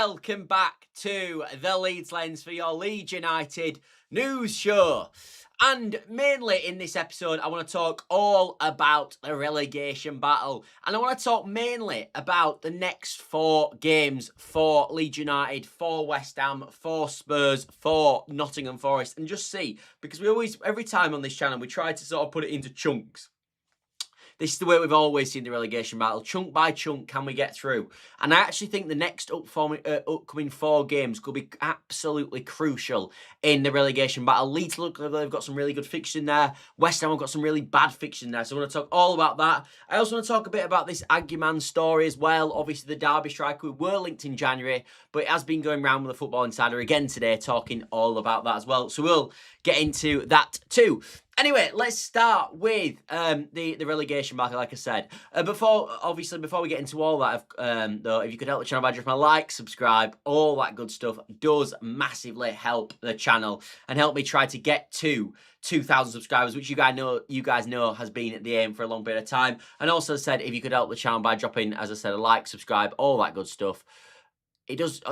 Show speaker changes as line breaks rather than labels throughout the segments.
welcome back to the Leeds Lens for your Leeds United news show. And mainly in this episode, I want to talk all about the relegation battle. And I want to talk mainly about the next 4 games for Leeds United, for West Ham, for Spurs, for Nottingham Forest. And just see, because we always, every time on this channel, we try to sort of put it into chunks. This is the way we've always seen the relegation battle. Chunk by chunk, can we get through? And I actually think the next upcoming 4 games could be absolutely crucial in the relegation battle. Leeds look like they've got some really good fixtures in there. West Ham have got some really bad fixtures in there. So I want to talk all about that. I also want to talk a bit about this Agyemang story as well. Obviously, the Derby striker, we were linked in January, but it has been going around with the Football Insider again today, talking all about that as well. So we'll get into that too. Anyway, let's start with the relegation battle, like I said. Before we get into all that, though, if you could help the channel by dropping a like, subscribe, all that good stuff does massively help the channel and help me try to get to 2,000 subscribers, which you guys know has been the aim for a long period of time. And also said, if you could help the channel by dropping, as I said, a like, subscribe, all that good stuff. It does,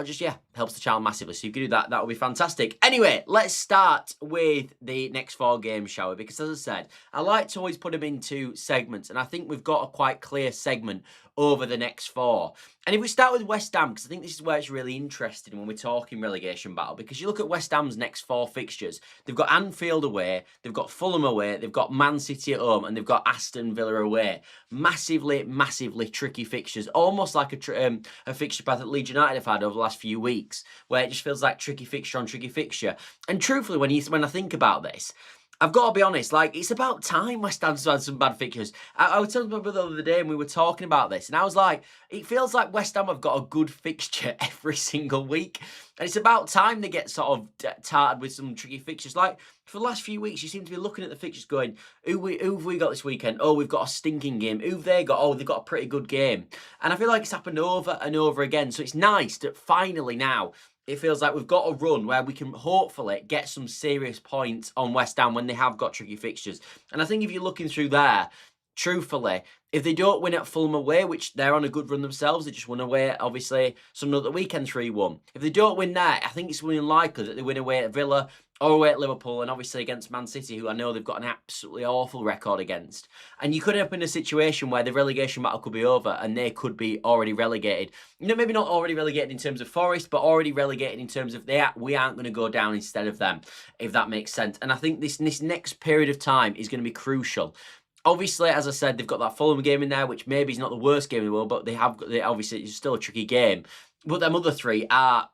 helps the channel massively. So if you could do that, that would be fantastic. Anyway, let's start with the next 4 games, shall we? Because as I said, I like to always put them into segments. And I think we've got a quite clear segment over the next 4. And if we start with West Ham, because I think this is where it's really interesting when we're talking relegation battle, because you look at West Ham's next 4 fixtures, they've got Anfield away, they've got Fulham away, they've got Man City at home, and they've got Aston Villa away. Massively, massively tricky fixtures, almost like a fixture path that Leeds United have had over the last few weeks, where it just feels like tricky fixture on tricky fixture. And truthfully, when I think about this, I've got to be honest, like, it's about time West Ham's had some bad fixtures. I was telling my brother the other day and we were talking about this, and I was like, it feels like West Ham have got a good fixture every single week. And it's about time they get sort of tarted with some tricky fixtures. Like, for the last few weeks, you seem to be looking at the fixtures going, who have we got this weekend? Oh, we've got a stinking game. Who've they got? Oh, they've got a pretty good game. And I feel like it's happened over and over again. So it's nice that finally now, it feels like we've got a run where we can hopefully get some serious points on West Ham when they have got tricky fixtures. And I think if you're looking through there, truthfully, if they don't win at Fulham away, which they're on a good run themselves, they just won away, obviously, some other weekend 3-1. If they don't win there, I think it's really unlikely that they win away at Villa or away at Liverpool, and obviously against Man City, who I know they've got an absolutely awful record against. And you could end up in a situation where the relegation battle could be over and they could be already relegated. You know, maybe not already relegated in terms of Forest, but already relegated in terms of we aren't going to go down instead of them, if that makes sense. And I think this next period of time is going to be crucial. Obviously, as I said, they've got that Fulham game in there, which maybe is not the worst game in the world, but obviously it's still a tricky game. But them other 3 are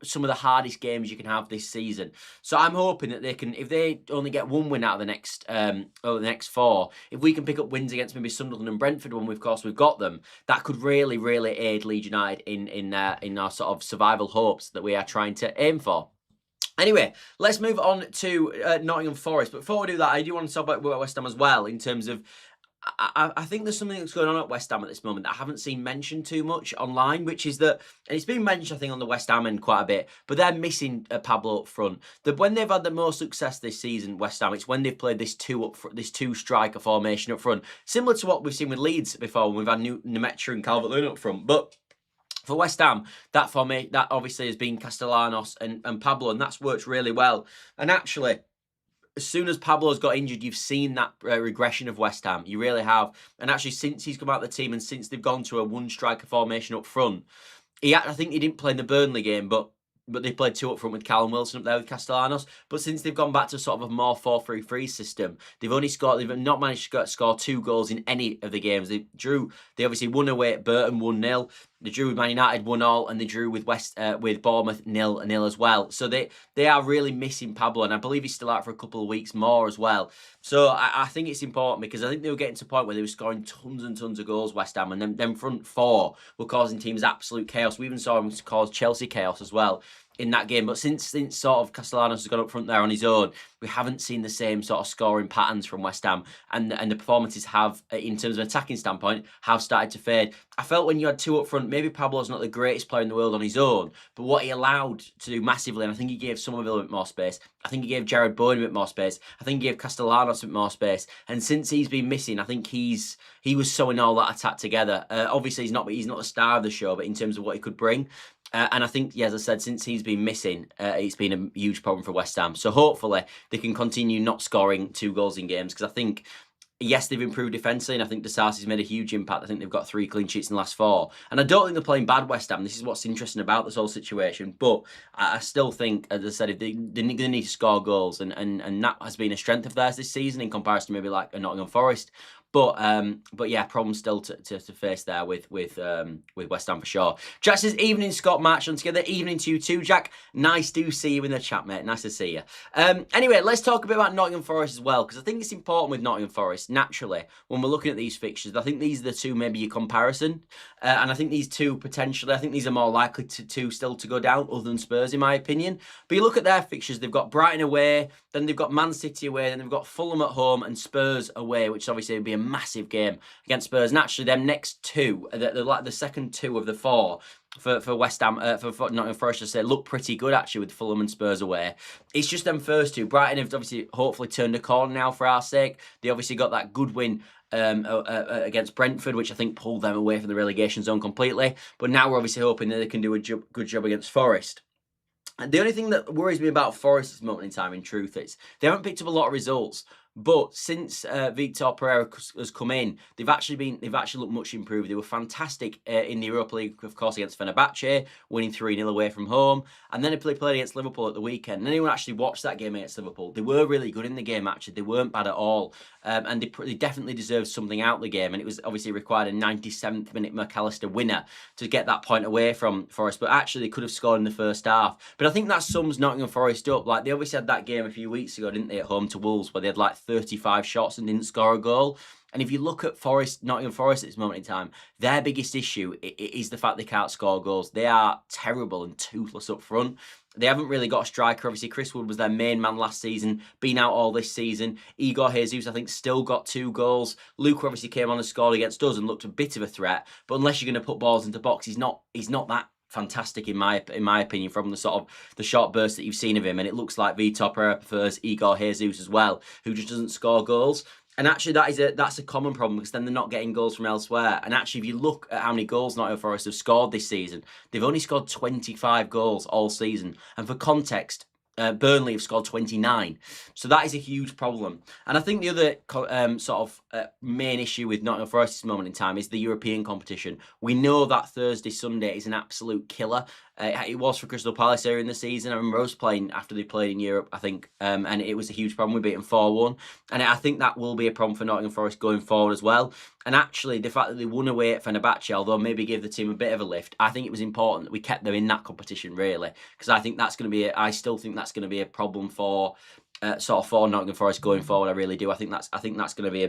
some of the hardest games you can have this season. So I'm hoping that they can, if they only get 1 win out of the next 4, if we can pick up wins against maybe Sunderland and Brentford when of course we've got them, that could really, really aid Leeds United in our sort of survival hopes that we are trying to aim for. Anyway, let's move on to Nottingham Forest. But before we do that, I do want to talk about West Ham as well, in terms of, I think there's something that's going on at West Ham at this moment that I haven't seen mentioned too much online, which is that, and it's been mentioned, I think, on the West Ham end quite a bit, but they're missing Pablo up front. When they've had the most success this season, West Ham, it's when they've played this 2 striker formation up front, similar to what we've seen with Leeds before, when we've had Nemetra and Calvert-Lewin up front. But for West Ham, that obviously has been Castellanos and Pablo, and that's worked really well. And actually, as soon as Pablo's got injured, you've seen that regression of West Ham. You really have. And actually, since he's come out of the team and since they've gone to a 1-striker formation up front, I think he didn't play in the Burnley game, but they played 2 up front with Callum Wilson up there with Castellanos. But since they've gone back to sort of a more 4-3-3 system, they've not managed to score 2 goals in any of the games. They obviously won away at Burton 1-0. They drew with Man United 1-1, and they drew with Bournemouth 0-0 as well. So they are really missing Pablo, and I believe he's still out for a couple of weeks more as well. So I think it's important, because I think they were getting to a point where they were scoring tons and tons of goals, West Ham, and them front 4 were causing teams absolute chaos. We even saw them cause Chelsea chaos as well in that game. But since sort of Castellanos has gone up front there on his own, we haven't seen the same sort of scoring patterns from West Ham, and the performances have, in terms of an attacking standpoint, have started to fade. I felt when you had 2 up front, maybe Pablo's not the greatest player in the world on his own, but what he allowed to do massively, and I think he gave Somerville a bit more space, I think he gave Jared Bowen a bit more space, I think he gave Castellanos a bit more space, and since he's been missing, I think he was sewing all that attack together. Obviously, he's not the star of the show, but in terms of what he could bring, And I think, yeah, as I said, since he's been missing, it's been a huge problem for West Ham. So hopefully they can continue not scoring 2 goals in games, because I think, yes, they've improved defensively, and I think Disasi's made a huge impact. I think they've got 3 clean sheets in the last 4. And I don't think they're playing bad, West Ham. This is what's interesting about this whole situation. But I still think, as I said, if they're going to need to score goals, and that has been a strength of theirs this season in comparison to maybe like a Nottingham Forest. But yeah, problems still to face there with West Ham for sure. Jack says, evening Scott, March on together. Evening to you too, Jack. Nice to see you in the chat, mate. Nice to see you. Anyway, let's talk a bit about Nottingham Forest as well, because I think it's important with Nottingham Forest, naturally, when we're looking at these fixtures. I think these are the two, maybe your comparison. And I think these two, potentially, I think these are more likely to still to go down, other than Spurs, in my opinion. But you look at their fixtures, they've got Brighton away, then they've got Man City away, then they've got Fulham at home and Spurs away, which obviously would be a massive game against Spurs. And actually, them next 2, they're like the second 2 of the 4 for West Ham, for Nottingham Forest, to say, look pretty good actually with Fulham and Spurs away. It's just them first 2. Brighton have obviously hopefully turned a corner now for our sake. They obviously got that good win against Brentford, which I think pulled them away from the relegation zone completely. But now we're obviously hoping that they can do a good job against Forest. And the only thing that worries me about Forest at this moment in time, in truth, is they haven't picked up a lot of results. But since Victor Pereira has come in, they've actually looked much improved. They were fantastic in the Europa League, of course, against Fenerbahce, winning 3-0 away from home. And then they played against Liverpool at the weekend. And anyone actually watched that game against Liverpool, they were really good in the game, actually. They weren't bad at all. And they definitely deserved something out of the game. And it was obviously required a 97th minute McAllister winner to get that point away from Forest. But actually, they could have scored in the first half. But I think that sums Nottingham Forest up. Like, they obviously had that game a few weeks ago, didn't they, at home to Wolves, where they had like 35 shots and didn't score a goal. And if you look at Nottingham Forest at this moment in time, their biggest issue is the fact they can't score goals. They are terrible and toothless up front. They haven't really got a striker. Obviously, Chris Wood was their main man last season, been out all this season. Igor Jesus, I think, still got 2 goals. Luca obviously came on and scored against us and looked a bit of a threat. But unless you're going to put balls into box, he's not that fantastic in my opinion, from the sort of the short burst that you've seen of him. And it looks like Vitor Pereira prefers Igor Jesus as well, who just doesn't score goals. And actually, that's a common problem, because then they're not getting goals from elsewhere. And actually, if you look at how many goals Nottingham Forest have scored this season, they've only scored 25 goals all season. And for context, Burnley have scored 29. So that is a huge problem. And I think the other main issue with Nottingham Forest at this moment in time is the European competition. We know that Thursday, Sunday is an absolute killer. It was for Crystal Palace earlier in the season. I remember us playing after they played in Europe, I think, and it was a huge problem. We beat them 4-1. And I think that will be a problem for Nottingham Forest going forward as well. And actually, the fact that they won away at Fenerbahce, although maybe gave the team a bit of a lift, I think it was important that we kept them in that competition, really, because I think that's going to be I still think that's going to be a problem for for Nottingham Forest going forward. I really do. I think that's going to be a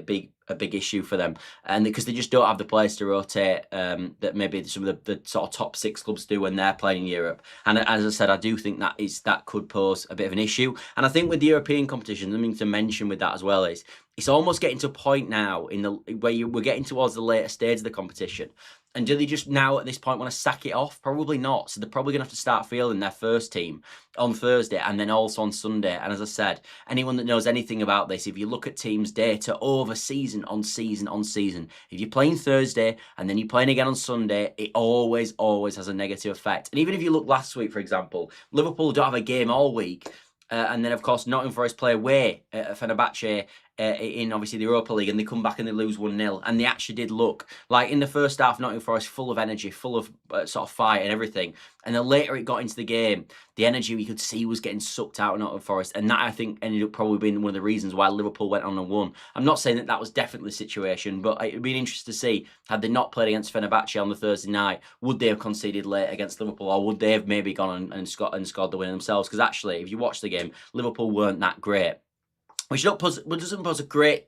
big issue for them, and because they just don't have the players to rotate that maybe some of the sort of top 6 clubs do when they're playing in Europe. And as I said, I do think that could pose a bit of an issue. And I think with the European competition, something to mention with that as well is it's almost getting to a point now where we're getting towards the later stage of the competition. And do they just now at this point want to sack it off? Probably not. So they're probably going to have to start fielding their first team on Thursday and then also on Sunday. And as I said, anyone that knows anything about this, if you look at teams' data over season on season on season, if you're playing Thursday and then you're playing again on Sunday, it always has a negative effect. And even if you look last week, for example, Liverpool don't have a game all week. And then, of course, Nottingham Forest play away at Fenerbahce in obviously the Europa League, and they come back and they lose 1-0. And they actually did look like in the first half, Nottingham Forest full of energy, full of sort of fight and everything. And the later it got into the game, the energy we could see was getting sucked out of Nottingham Forest. And that, I think, ended up probably being one of the reasons why Liverpool went on and won. I'm not saying that was definitely the situation, but it'd be interesting to see, had they not played against Fenerbahce on the Thursday night, would they have conceded late against Liverpool, or would they have maybe gone and scored the win themselves? Because actually, if you watch the game, Liverpool weren't that great. Which doesn't pose a great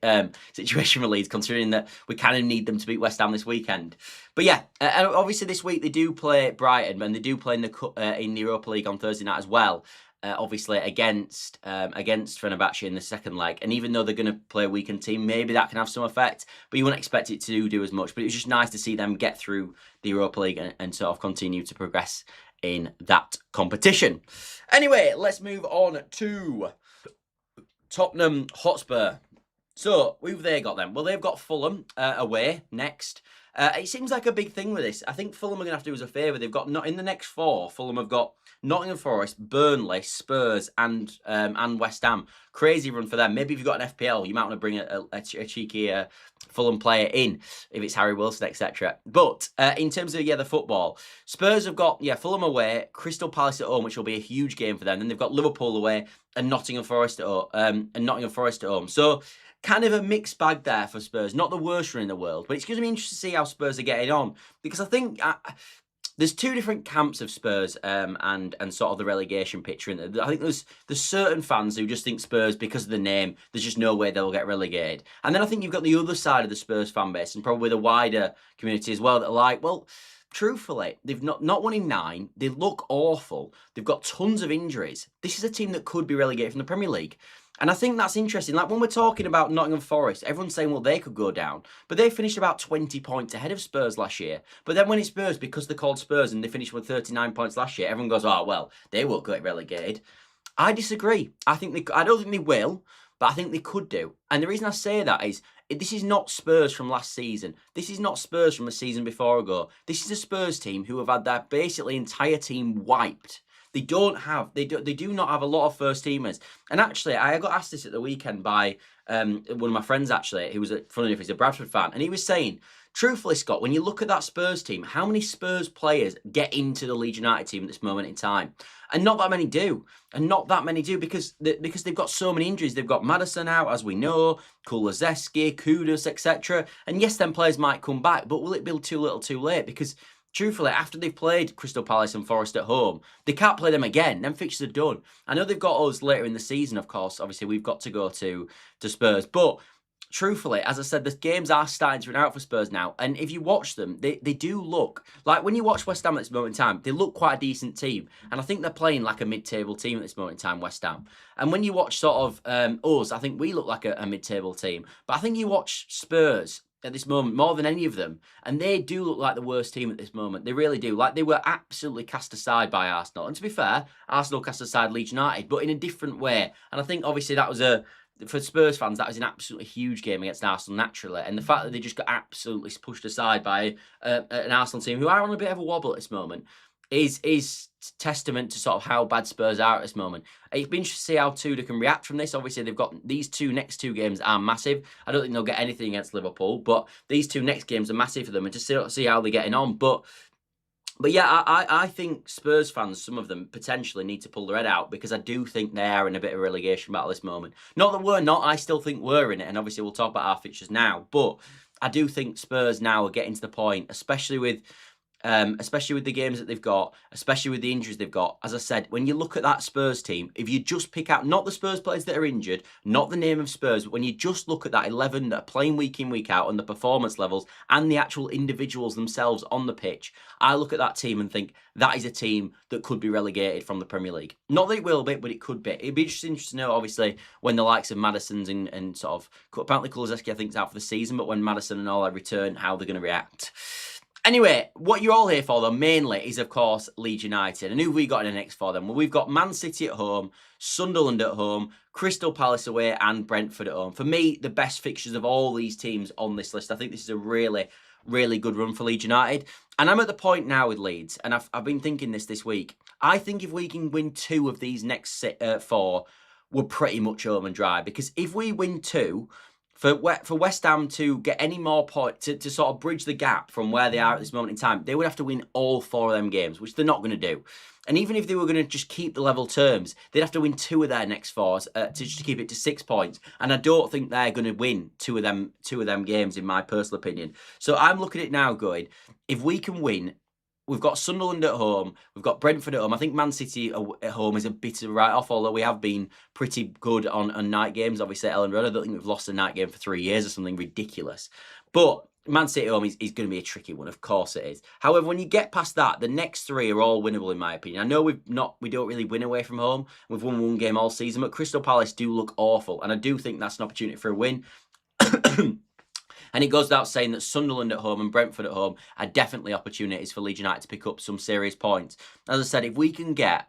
situation for Leeds, considering that we kind of need them to beat West Ham this weekend. But yeah, and obviously this week they do play Brighton, and they do play in the Europa League on Thursday night as well. Obviously against Fenerbahce in the second leg. And even though they're going to play a weakened team, maybe that can have some effect. But you wouldn't expect it to do as much. But it was just nice to see them get through the Europa League and sort of continue to progress in that competition. Anyway, let's move on to Tottenham Hotspur. So, who've they got then? Well, they've got Fulham away next. It seems like a big thing with this. I think Fulham are going to have to do us a favour. They've got, not in the next 4, Fulham have got Nottingham Forest, Burnley, Spurs and West Ham. Crazy run for them. Maybe if you've got an FPL, you might want to bring a cheeky Fulham player in, if it's Harry Wilson, etc. But in terms of, the football, Spurs have got, Fulham away, Crystal Palace at home, which will be a huge game for them. Then they've got Liverpool away and Nottingham Forest at home. So kind of a mixed bag there for Spurs. Not the worst run in the world, but it's going to be interesting to see how Spurs are getting on, because I think there's 2 different camps of Spurs and sort of the relegation picture. I think there's certain fans who just think Spurs, because of the name, there's just no way they'll get relegated. And then I think you've got the other side of the Spurs fan base, and probably the wider community as well, that are like, well, truthfully, they've not won in 9. They look awful. They've got tons of injuries. This is a team that could be relegated from the Premier League. And I think that's interesting. Like, when we're talking about Nottingham Forest, everyone's saying, well, they could go down. But they finished about 20 points ahead of Spurs last year. But then when it's Spurs, because they're called Spurs and they finished with 39 points last year, everyone goes, oh, well, they won't get relegated. I disagree. I don't think they will, but I think they could do. And the reason I say that is, this is not Spurs from last season. This is not Spurs from a season before ago. This is a Spurs team who have had their basically entire team wiped. They do not have a lot of first teamers. And actually, I got asked this at the weekend by one of my friends, actually, who was, funny enough, he's a Bradford fan. And he was saying, truthfully, Scott, when you look at that Spurs team, how many Spurs players get into the Leeds United team at this moment in time? And not that many do. Because they've got so many injuries. They've got Maddison out, as we know, Kulusevski, Kudus, etc. And yes, them players might come back, but will it be too little too late? Because truthfully, after they've played Crystal Palace and Forest at home, they can't play them again. Them fixtures are done. I know they've got us later in the season, of course. Obviously, we've got to go to Spurs. But truthfully, as I said, the games are starting to run out for Spurs now. And if you watch them, they do look like, when you watch West Ham at this moment in time, they look quite a decent team. And I think they're playing like a mid-table team at this moment in time, West Ham. And when you watch sort of us, I think we look like a mid-table team. But I think you watch Spurs at this moment more than any of them, and they do look like the worst team at this moment. They really do. Like, they were absolutely cast aside by Arsenal. And to be fair, Arsenal cast aside Leeds United, but in a different way. And I think obviously that was for Spurs fans, that was an absolutely huge game against Arsenal, naturally. And the fact that they just got absolutely pushed aside by an Arsenal team who are on a bit of a wobble at this moment is testament to sort of how bad Spurs are at this moment. It's been interesting to see how Tudor can react from this. Obviously, they've got these next two games are massive. I don't think they'll get anything against Liverpool, but these 2 next games are massive for them, and to see how they're getting on. But yeah, I think Spurs fans, some of them, potentially need to pull their head out, because I do think they are in a bit of a relegation battle this moment. Not that we're not, I still think we're in it, and obviously we'll talk about our fixtures now, but I do think Spurs now are getting to the point, especially with the games that they've got, especially with the injuries they've got. As I said, when you look at that Spurs team, if you just pick out not the Spurs players that are injured, not the name of Spurs, but when you just look at that 11 that are playing week in, week out, and the performance levels and the actual individuals themselves on the pitch, I look at that team and think that is a team that could be relegated from the Premier League. Not that it will be, but it could be. It'd be interesting to know, obviously, when the likes of Maddison's and sort of, apparently Kulusevski I think is out for the season, but when Maddison and all return, how they're going to react. Anyway, what you're all here for, though, mainly, is, of course, Leeds United. And who have we got in the next 4 then? Well, we've got Man City at home, Sunderland at home, Crystal Palace away, and Brentford at home. For me, the best fixtures of all these teams on this list. I think this is a really, really good run for Leeds United. And I'm at the point now with Leeds, and I've been thinking this week. I think if we can win 2 of these next 4, we're pretty much home and dry. Because if we win 2... For West Ham to get any more points, to sort of bridge the gap from where they are at this moment in time, they would have to win all 4 of them games, which they're not going to do. And even if they were going to just keep the level terms, they'd have to win 2 of their next 4 to keep it to 6 points. And I don't think they're going to win 2 of them games, in my personal opinion. So I'm looking at it now going, if we can win, we've got Sunderland at home, we've got Brentford at home. I think Man City at home is a bit of a write-off, although we have been pretty good on night games. Obviously, at Ellen Road, I don't think we've lost a night game for 3 years or something ridiculous. But Man City at home is going to be a tricky one, of course it is. However, when you get past that, the next 3 are all winnable, in my opinion. I know we don't really win away from home. We've won 1 game all season, but Crystal Palace do look awful, and I do think that's an opportunity for a win. And it goes without saying that Sunderland at home and Brentford at home are definitely opportunities for Leeds United to pick up some serious points. As I said, if we can get,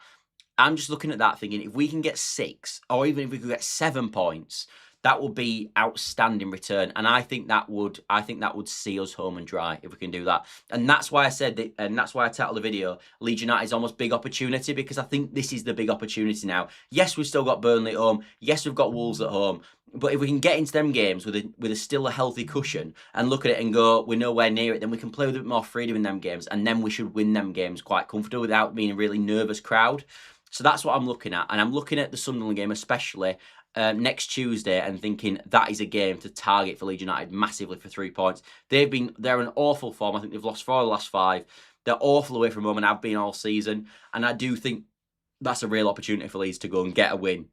I'm just looking at that thinking, if we can get 6, or even if we could get 7 points, that would be outstanding return. And I think that would see us home and dry if we can do that. And that's why I said that, and that's why I titled the video, Leeds United is almost big opportunity, because I think this is the big opportunity now. Yes, we've still got Burnley at home. Yes, we've got Wolves at home. But if we can get into them games with a still a healthy cushion and look at it and go, we're nowhere near it, then we can play with a bit more freedom in them games, and then we should win them games quite comfortably without being a really nervous crowd. So that's what I'm looking at, and I'm looking at the Sunderland game especially next Tuesday and thinking that is a game to target for Leeds United massively for 3 points. They're in awful form. I think they've lost 4 of the last 5. They're awful away from home and have been all season, and I do think that's a real opportunity for Leeds to go and get a win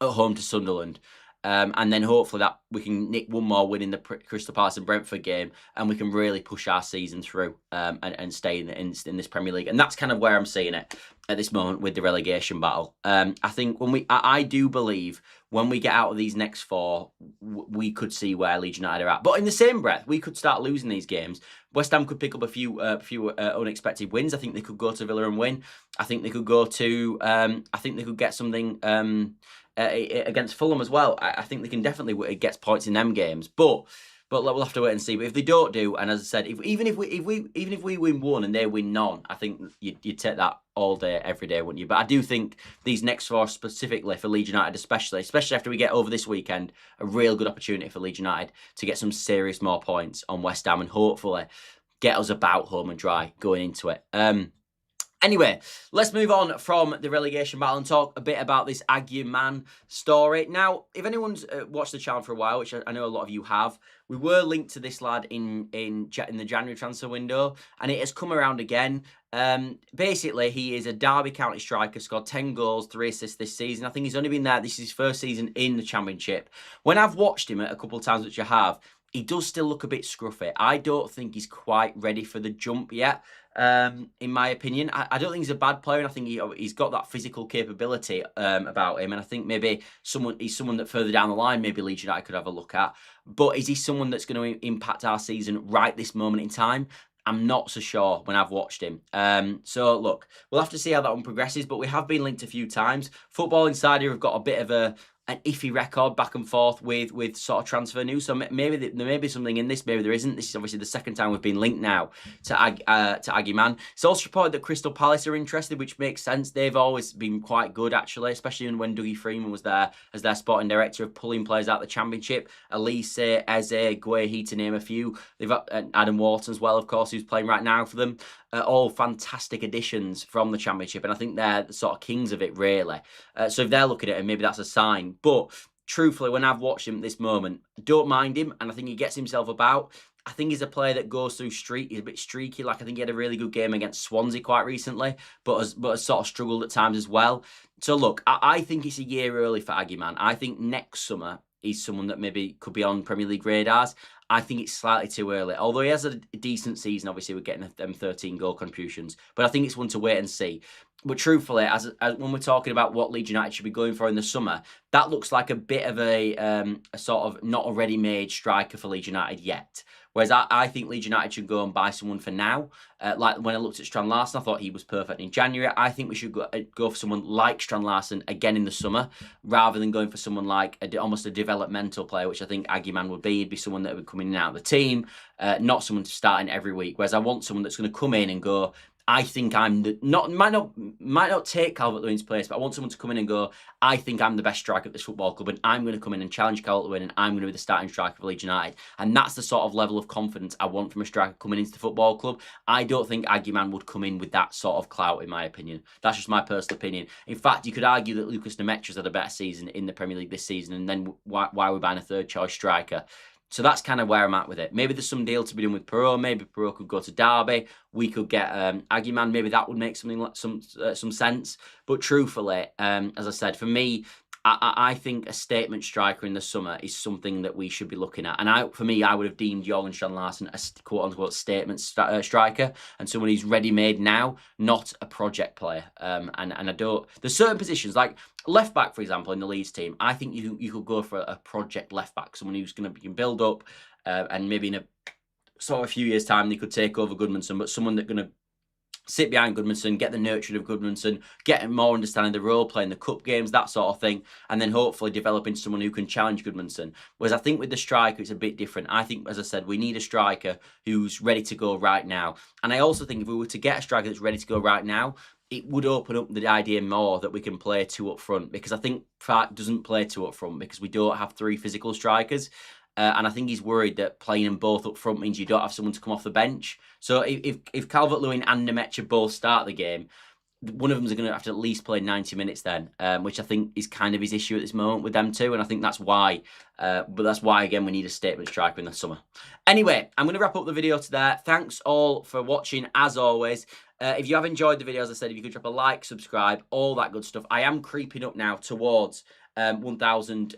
at home to Sunderland. And then hopefully that we can nick one more win in the Crystal Palace and Brentford game, and we can really push our season through and stay in this Premier League. And that's kind of where I'm seeing it at this moment with the relegation battle. I think I do believe when we get out of these next 4, we could see where Leeds United are at. But in the same breath, we could start losing these games. West Ham could pick up a few unexpected wins. I think they could go to Villa and win. I think they could go to. I think they could get something. Against Fulham as well. I think they can definitely get points in them games, but we'll have to wait and see. But if they don't do, and as I said, even if we win 1 and they win none, I think you'd take that all day, every day, wouldn't you? But I do think these next 4 specifically for Leeds United, especially after we get over this weekend, a real good opportunity for Leeds United to get some serious more points on West Ham and hopefully get us about home and dry going into it. Anyway, let's move on from the relegation battle and talk a bit about this Agyemang story. Now, if anyone's watched the channel for a while, which I know a lot of you have, we were linked to this lad in the January transfer window, and it has come around again. Basically, he is a Derby County striker, scored 10 goals, 3 assists this season. I think he's only been there, this is his first season in the Championship. When I've watched him a couple of times, which I have, he does still look a bit scruffy. I don't think he's quite ready for the jump yet. In my opinion, I don't think he's a bad player, and I think he's got that physical capability about him, and I think maybe he's someone that further down the line maybe Leeds United could have a look at. But is he someone that's going to impact our season right this moment in time? I'm not so sure when I've watched him. So look, we'll have to see how that one progresses, but we have been linked a few times. Football Insider have got a bit of an iffy record back and forth with sort of transfer news. So maybe there may be something in this, maybe there isn't. This is obviously the second time we've been linked now to Agyemang. It's also reported that Crystal Palace are interested, which makes sense. They've always been quite good, actually, especially when Dougie Freeman was there as their sporting director of pulling players out of the Championship. Elise, Eze, Guehi, to name a few. They've got Adam Wharton as well, of course, who's playing right now for them. All fantastic additions from the Championship, and I think they're the sort of kings of it, really. So if they're looking at it, maybe that's a sign. But truthfully, when I've watched him at this moment, don't mind him, and I think he gets himself about. I think he's a player that goes through streak. He's a bit streaky. Like, I think he had a really good game against Swansea quite recently, but has sort of struggled at times as well. So look, I think it's a year early for Agyemang. I think next summer he's someone that maybe could be on Premier League radars. I think it's slightly too early. Although he has a decent season, obviously, we're getting them 13 goal contributions. But I think it's one to wait and see. But truthfully, as when we're talking about what Leeds United should be going for in the summer, that looks like a bit of a sort of not a ready-made striker for Leeds United yet. Whereas I think Leeds United should go and buy someone for now. Like when I looked at Strand Larsen, I thought he was perfect in January. I think we should go for someone like Strand Larsen again in the summer, rather than going for someone like almost a developmental player, which I think Agyemang would be. He'd be someone that would come in and out of the team, not someone starting every week. Whereas I want someone that's going to come in and go, I think I'm might not take Calvert-Lewin's place, but I want someone to come in and go, I think I'm the best striker at this football club, and I'm going to come in and challenge Calvert-Lewin, and I'm going to be the starting striker for Leeds United. And that's the sort of level of confidence I want from a striker coming into the football club. I don't think Agyemang would come in with that sort of clout, in my opinion. That's just my personal opinion. In fact, you could argue that Lucas Nemetra's had a better season in the Premier League this season, and then why are we buying a third choice striker? So that's kind of where I'm at with it. Maybe there's some deal to be done with Perot. Maybe Perot could go to Derby. We could get Agyemang. Maybe that would make some sense. But truthfully, as I said, for me, I think a statement striker in the summer is something that we should be looking at. And for me, I would have deemed Jorgen Strand Larsen a quote-unquote statement striker, and someone who's ready-made now, not a project player. And I don't... There's certain positions, like left-back, for example, in the Leeds team, I think you could go for a project left-back, someone who's going to build up, and maybe in a few years' time, they could take over Goodmanson, but someone that's going to sit behind Goodmanson, get the nurturing of Goodmanson, get more understanding the role, playing the cup games, that sort of thing, and then hopefully developing someone who can challenge Goodmanson. Whereas I think with the striker, it's a bit different. I think, as I said, we need a striker who's ready to go right now. And I also think if we were to get a striker that's ready to go right now, it would open up the idea more that we can play two up front, because I think Farke doesn't play two up front because we don't have three physical strikers. And I think he's worried that playing them both up front means you don't have someone to come off the bench. So if Calvert-Lewin and Nemecha both start the game, one of them is going to have to at least play 90 minutes then, which I think is kind of his issue at this moment with them two. And I think that's why, but that's why, again, we need a statement striker in the summer. Anyway, I'm going to wrap up the video to there. Thanks all for watching, as always. If you have enjoyed the video, as I said, if you could drop a like, subscribe, all that good stuff. I am creeping up now towards 2,000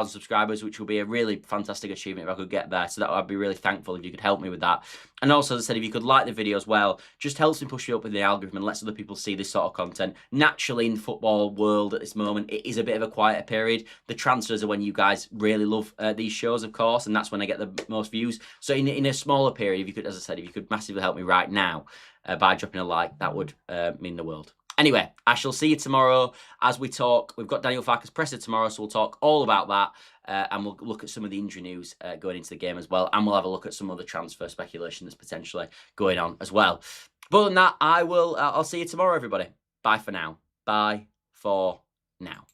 subscribers, which will be a really fantastic achievement if I could get there. So I'd be really thankful if you could help me with that. And also, as I said, if you could like the video as well, just helps me push me up with the algorithm and lets other people see this sort of content. Naturally, in the football world at this moment, it is a bit of a quieter period. The transfers are when you guys really love these shows, of course, and that's when I get the most views. So in a smaller period, if you could, as I said, if you could massively help me right now by dropping a like, that would mean the world. Anyway, I shall see you tomorrow as we talk. We've got Daniel Farke's presser tomorrow, so we'll talk all about that. And we'll look at some of the injury news going into the game as well. And we'll have a look at some other transfer speculation that's potentially going on as well. But other than that, I'll see you tomorrow, everybody. Bye for now. Bye for now.